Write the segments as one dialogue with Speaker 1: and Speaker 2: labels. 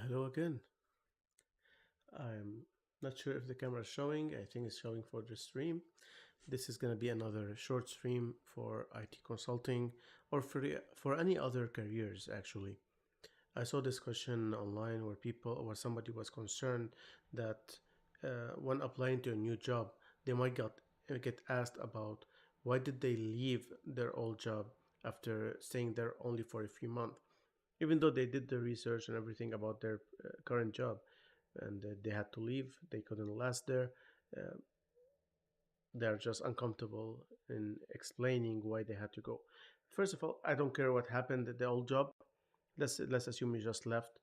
Speaker 1: Hello again. I'm not sure if the camera is showing. I think it's showing for the stream. This is going to be another short stream for IT consulting or for any other careers actually. I saw this question online where somebody was concerned that when applying to a new job, they might get asked about why did they leave their old job after staying there only for a few months, even though they did the research and everything about their current job, and they had to leave. They couldn't last there. Uh, they're just uncomfortable in explaining why they had to go. First of all, I don't care what happened at the old job. Let's assume you just left.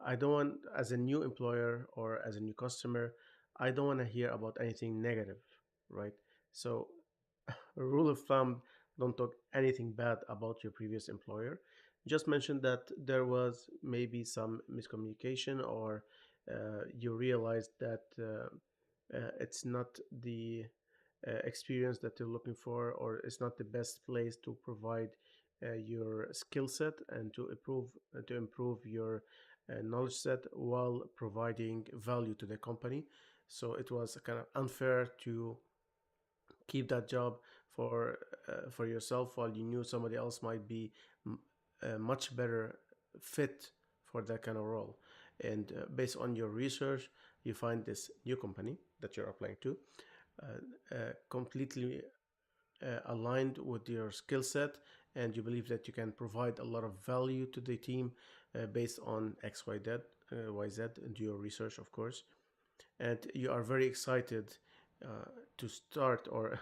Speaker 1: I don't want, as a new employer or as a new customer, I don't want to hear about anything negative, right? So, a rule of thumb: don't talk anything bad about your previous employer. Just mention that there was maybe some miscommunication, or you realized that it's not the experience that you're looking for, or it's not the best place to provide your skill set and to improve your knowledge set while providing value to the company. So it was kind of unfair to keep that job for for yourself while you knew somebody else might be a much better fit for that kind of role. And based on your research, you find this new company that you're applying to completely aligned with your skill set, and you believe that you can provide a lot of value to the team based on YZ, and your research, of course. And you are very excited to start, or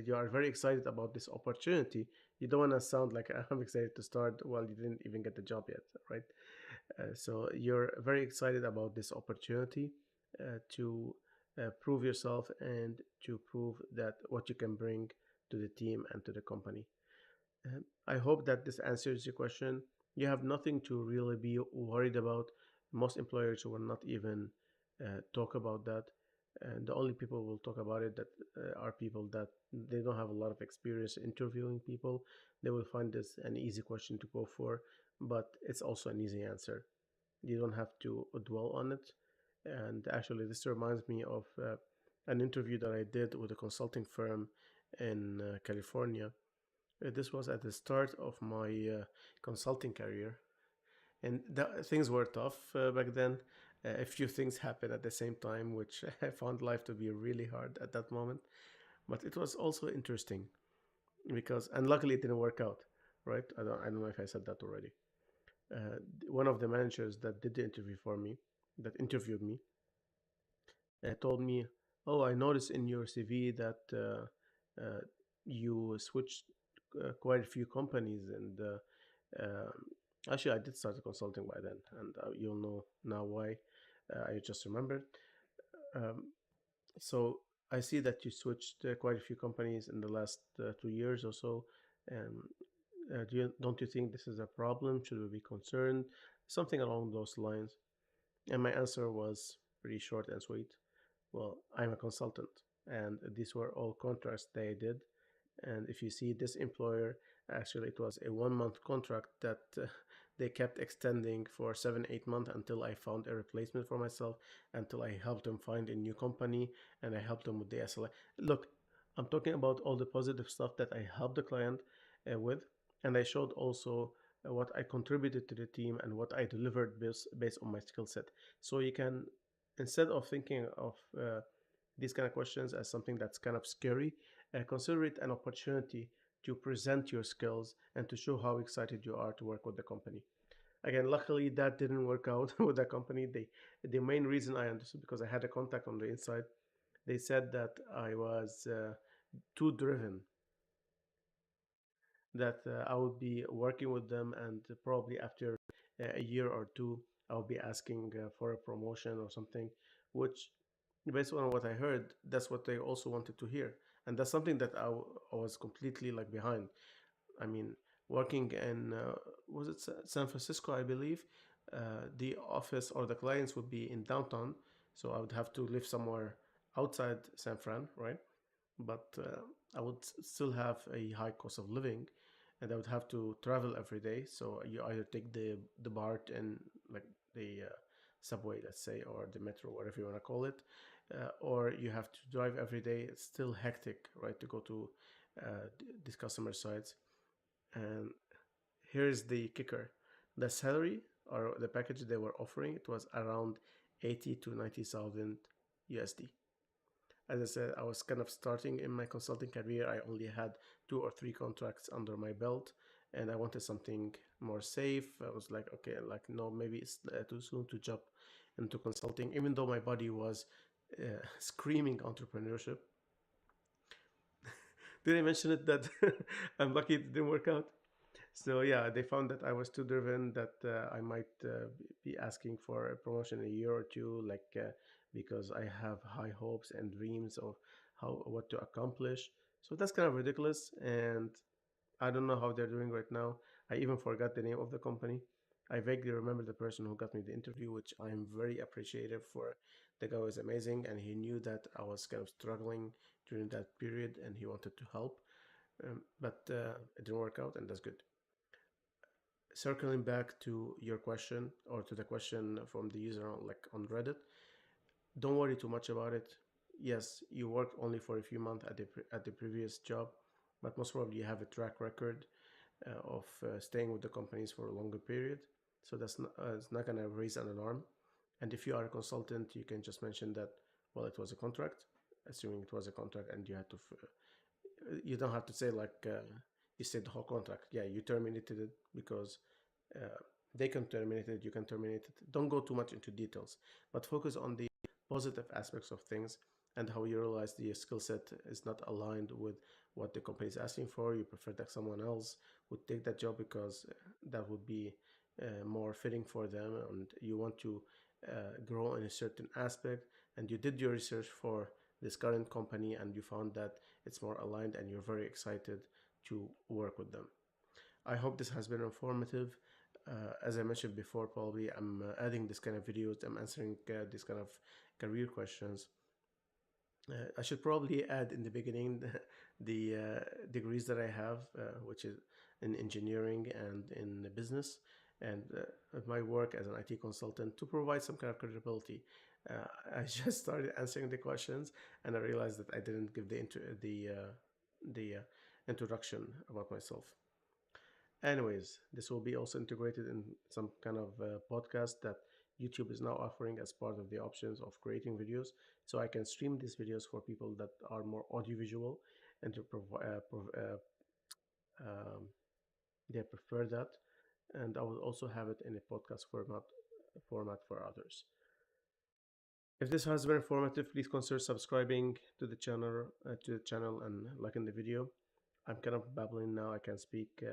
Speaker 1: you are very excited about this opportunity. You don't want to sound like I'm excited to start while you didn't even get the job yet, right? So you're very excited about this opportunity to prove yourself and to prove that what you can bring to the team and to the company. I hope that this answers your question. You have nothing to really be worried about. Most employers will not even talk about that. And the only people who will talk about it that are people that they don't have a lot of experience interviewing people. They will find this an easy question to go for, but it's also an easy answer. You don't have to dwell on it. And actually, this reminds me of an interview that I did with a consulting firm in California. This was at the start of my consulting career, and things were tough back then. A few things happened at the same time, which I found life to be really hard at that moment. But it was also interesting because, and luckily, it didn't work out. Right? I don't know if I said that already. One of the managers that did the interview for me, that interviewed me, told me, "Oh, I noticed in your CV that you switched quite a few companies, and actually, I did start consulting by then, and you'll know now why. I just remembered. Um, so I see that you switched quite a few companies in the last 2 years or so. Um, don't you think this is a problem? Should we be concerned? Something along those lines." And my answer was pretty short and sweet. Well, I'm a consultant, and these were all contracts they did. And if you see this employer, actually, it was a 1 month contract that they kept extending for 7, 8 months until I found a replacement for myself, until I helped them find a new company, and I helped them with the SLA. Look, I'm talking about all the positive stuff that I helped the client with, and I showed also what I contributed to the team and what I delivered based on my skill set. So you can, instead of thinking of these kind of questions as something that's kind of scary, consider it an opportunity to present your skills and to show how excited you are to work with the company. Again, luckily that didn't work out with the company. The main reason I understood, because I had a contact on the inside. They said that I was too driven, that I would be working with them, and probably after a year or two, I'll be asking for a promotion or something, which, based on what I heard, that's what they also wanted to hear. And that's something that I was completely like behind. I mean, working in, was it San Francisco, I believe, the office or the clients would be in downtown. So I would have to live somewhere outside San Fran, right? But I would still have a high cost of living, and I would have to travel every day. So you either take the BART and like the subway, let's say, or the metro, whatever you want to call it, or you have to drive every day. It's still hectic, right, to go to these customer sites. And here's the kicker: the salary or the package they were offering, it was around 80 to 90,000 USD. As I said, I was kind of starting in my consulting career. I only had 2 or 3 contracts under my belt, and I wanted something more safe. I was like, okay, like, no, maybe it's too soon to jump into consulting, even though my body was screaming entrepreneurship. Did I mention it that I'm lucky it didn't work out? So yeah, they found that I was too driven, that I might be asking for a promotion in a year or two, like because I have high hopes and dreams of what to accomplish. So that's kind of ridiculous, and I don't know how they're doing right now. I even forgot the name of the company. I vaguely remember the person who got me the interview, which I'm very appreciative for. The guy was amazing, and he knew that I was kind of struggling during that period, and he wanted to help. But it didn't work out, and that's good. Circling back to your question, or to the question from the user on, like, on Reddit, don't worry too much about it. Yes, you worked only for a few months at the previous job, but most probably you have a track record of staying with the companies for a longer period. So it's not gonna raise an alarm. And if you are a consultant, you can just mention that, well, it was a contract, assuming it was a contract, and you had to you don't have to say, like, you said the whole contract. Yeah, you terminated it because uh, they can terminate it, you can terminate it. Don't go too much into details, but focus on the positive aspects of things, and how you realize the skill set is not aligned with what the company is asking for. You prefer that someone else would take that job because that would be more fitting for them, and you want to grow in a certain aspect, and you did your research for this current company and you found that it's more aligned, and you're very excited to work with them. I hope this has been informative. As I mentioned before, probably I'm adding this kind of videos. I'm answering this kind of career questions. I should probably add in the beginning the degrees that I have, which is in engineering and in business, and my work as an IT consultant, to provide some kind of credibility. I just started answering the questions, and I realized that I didn't give the introduction about myself. Anyways, this will be also integrated in some kind of podcast that YouTube is now offering as part of the options of creating videos. So I can stream these videos for people that are more audiovisual, and to um, they prefer that. And I will also have it in a podcast format for others. If this has been informative, please consider subscribing to the channel, and liking the video. I'm kind of babbling now. I can speak.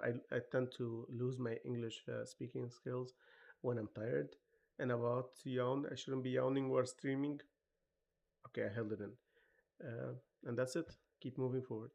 Speaker 1: I tend to lose my English speaking skills when I'm tired. And about yawn, I shouldn't be yawning while streaming. Okay, I held it in. And that's it. Keep moving forward.